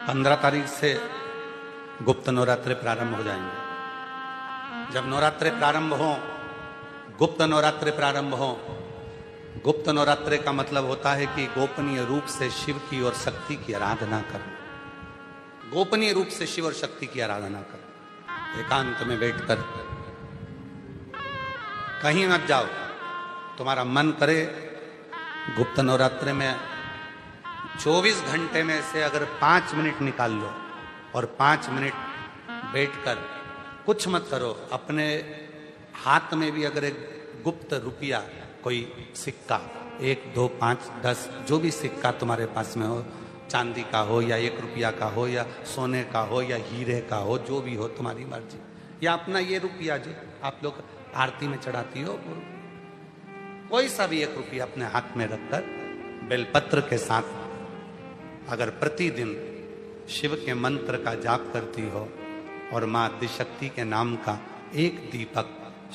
15 तारीख से गुप्त नवरात्रे प्रारंभ हो जाएंगे। जब नवरात्रे प्रारंभ हो, गुप्त नवरात्रे प्रारंभ हो, गुप्त नवरात्रे का मतलब होता है कि गोपनीय रूप से शिव की और शक्ति की आराधना करो। गोपनीय रूप से शिव और शक्ति की आराधना करो। एकांत में बैठकर कहीं मत जाओ। तुम्हारा मन करे गुप्त नवरात्रे में 24 घंटे में से अगर 5 मिनट निकाल लो और 5 मिनट बैठकर कुछ मत करो। अपने हाथ में भी अगर एक गुप्त रुपया, कोई सिक्का, 1, 2, 5, 10 जो भी सिक्का तुम्हारे पास में हो, चांदी का हो या 1 रुपया का हो या सोने का हो या हीरे का हो, जो भी हो तुम्हारी मर्जी, या अपना ये रुपया जो आप लोग आरती में चढ़ाती हो, कोई सा भी 1 रुपया अपने हाथ में रखकर बेलपत्र के साथ अगर प्रतिदिन शिव के मंत्र का जाप करती हो और माँ आदिशक्ति के नाम का एक दीपक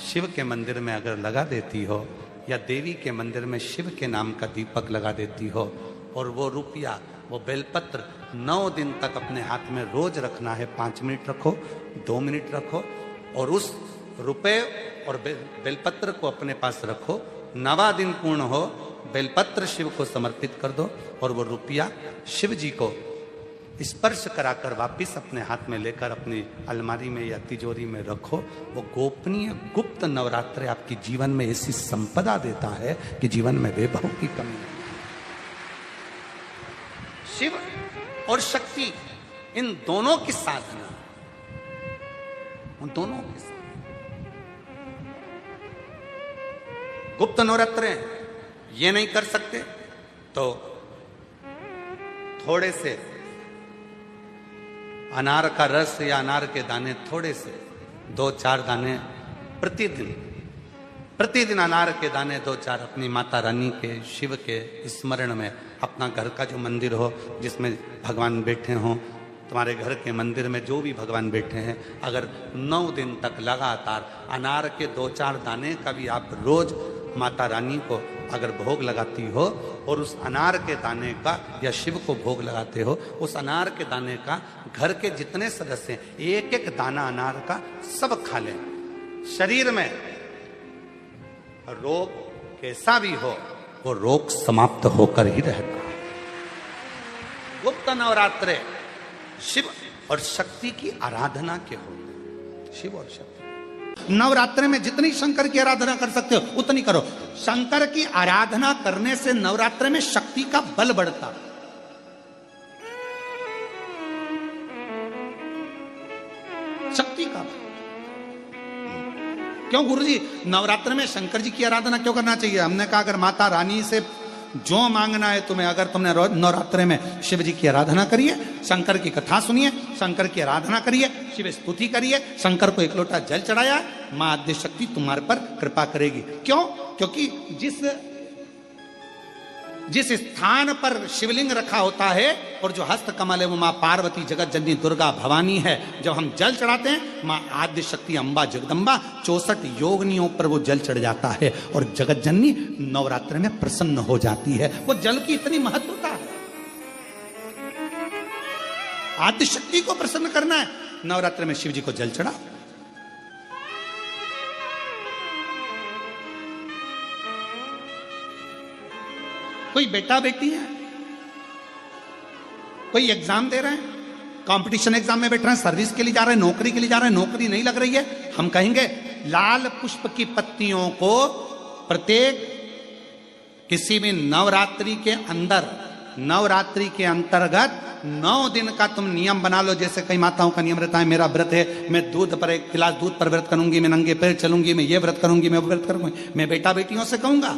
शिव के मंदिर में अगर लगा देती हो या देवी के मंदिर में शिव के नाम का दीपक लगा देती हो और वो रुपया, वो बेलपत्र 9 दिन तक अपने हाथ में रोज रखना है। 5 मिनट रखो, 2 मिनट रखो और उस रुपए और बेलपत्र को अपने पास रखो। 9वां दिन पूर्ण हो, बेलपत्र शिव को समर्पित कर दो और वो रुपया शिव जी को स्पर्श कराकर वापिस अपने हाथ में लेकर अपनी अलमारी में या तिजोरी में रखो। वो गोपनीय गुप्त नवरात्रे आपके जीवन में ऐसी संपदा देता है कि जीवन में वैभव की कमी नहीं। शिव और शक्ति, इन दोनों की साधना, उन दोनों की साधना। गुप्त नवरात्रे ये नहीं कर सकते तो थोड़े से अनार का रस या अनार के दाने, थोड़े से 2-4 दाने प्रतिदिन अनार के दाने 2-4 अपनी माता रानी के, शिव के स्मरण में, अपना घर का जो मंदिर हो जिसमें भगवान बैठे हों, तुम्हारे घर के मंदिर में जो भी भगवान बैठे हैं, अगर 9 दिन तक लगातार अनार के 2-4 दाने का भी आप रोज माता रानी को अगर भोग लगाती हो और उस अनार के दाने का या शिव को भोग लगाते हो, उस अनार के दाने का घर के जितने सदस्य हैं, 1-1 दाना अनार का सब खा लें। शरीर में रोग कैसा भी हो, वो रोग समाप्त होकर ही रहता है। गुप्त नवरात्रे शिव और शक्ति की आराधना के होते। शिव और शक्ति नवरात्रे में जितनी शंकर की आराधना कर सकते हो उतनी करो। शंकर की आराधना करने से नवरात्रे में शक्ति का बल बढ़ता। शक्ति का बल क्यों गुरुजी, नवरात्र में शंकर जी की आराधना क्यों करना चाहिए? हमने कहा अगर माता रानी से जो मांगना है तुम्हें, अगर तुमने नवरात्रे में शिव जी की आराधना करिए, शंकर की कथा सुनिए, शंकर की आराधना करिए, शिव स्तुति करिए, शंकर को 1 लोटा जल चढ़ाया, मां आदिशक्ति तुम्हारे पर कृपा करेगी। क्यों? क्योंकि जिस स्थान पर शिवलिंग रखा होता है और जो हस्त कमल है वो मां पार्वती, जगत जननी दुर्गा भवानी है। जब हम जल चढ़ाते हैं, मां आदिशक्ति अम्बा जगदम्बा 64 योगिनियों पर वो जल चढ़ जाता है और जगत जननी नवरात्र में प्रसन्न हो जाती है। वो जल की इतनी महत्वता है। आदिशक्ति को प्रसन्न करना है, नवरात्र में शिव जी को जल चढ़ा। कोई बेटा बेटी है, कोई एग्जाम दे रहे हैं, कंपटीशन एग्जाम में बैठ रहे हैं, सर्विस के लिए जा रहे हैं, नौकरी के लिए जा रहे हैं, नौकरी नहीं लग रही है, हम कहेंगे लाल पुष्प की पत्तियों को प्रत्येक किसी भी नवरात्रि के अंतर्गत 9 दिन का तुम नियम बना लो। जैसे कई माताओं का नियम रहता है, मेरा व्रत है, मैं दूध पर 1 गिलास दूध पर व्रत करूंगी, मैं नंगे पैर चलूंगी, मैं ये व्रत करूंगी, मैं वो व्रत करूंगी। मैं बेटा बेटियों से कहूंगा,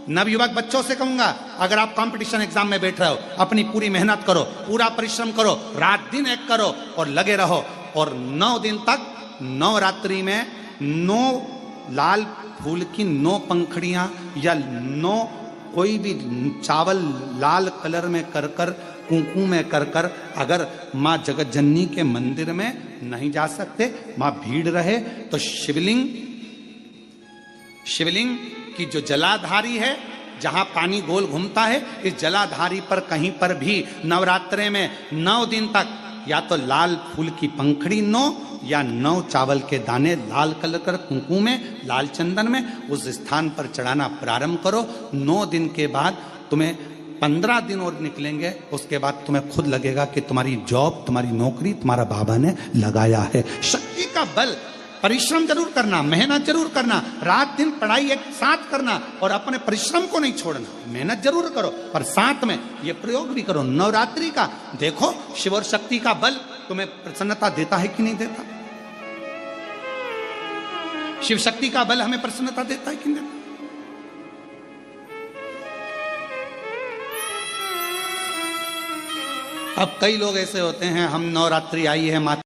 नवयुवक बच्चों से कहूंगा, अगर आप कंपटीशन एग्जाम में बैठ रहे हो, अपनी पूरी मेहनत करो, पूरा परिश्रम करो, रात दिन एक करो और लगे रहो। और 9 दिन तक नवरात्रि में 9 लाल फूल की 9 पंखड़ियां या 9 कोई भी चावल लाल कलर में कर कुंकू में कर अगर माँ जगत जननी के मंदिर में नहीं जा सकते, माँ भीड़ रहे, तो शिवलिंग की जो जलाधारी है, जहां पानी गोल घूमता है, इस जलाधारी पर कहीं पर भी नवरात्रे में 9 दिन तक या तो लाल फूल की पंखड़ी 9 या 9 चावल के दाने लाल कलर कर कुंकू में, लाल चंदन में उस स्थान पर चढ़ाना प्रारंभ करो। 9 दिन के बाद तुम्हें 15 दिन और निकलेंगे, उसके बाद तुम्हें खुद लगेगा कि तुम्हारी जॉब, तुम्हारी नौकरी तुम्हारा बाबा ने लगाया है। शक्ति का बल, परिश्रम जरूर करना, मेहनत जरूर करना, रात दिन पढ़ाई एक साथ करना और अपने परिश्रम को नहीं छोड़ना। मेहनत जरूर करो पर साथ में ये प्रयोग भी करो। नवरात्रि का देखो शिव और शक्ति का बल तुम्हें प्रसन्नता देता है कि नहीं देता? शिव शक्ति का बल हमें प्रसन्नता देता है कि नहीं देता? अब कई लोग ऐसे होते हैं, हम नवरात्रि आई है माता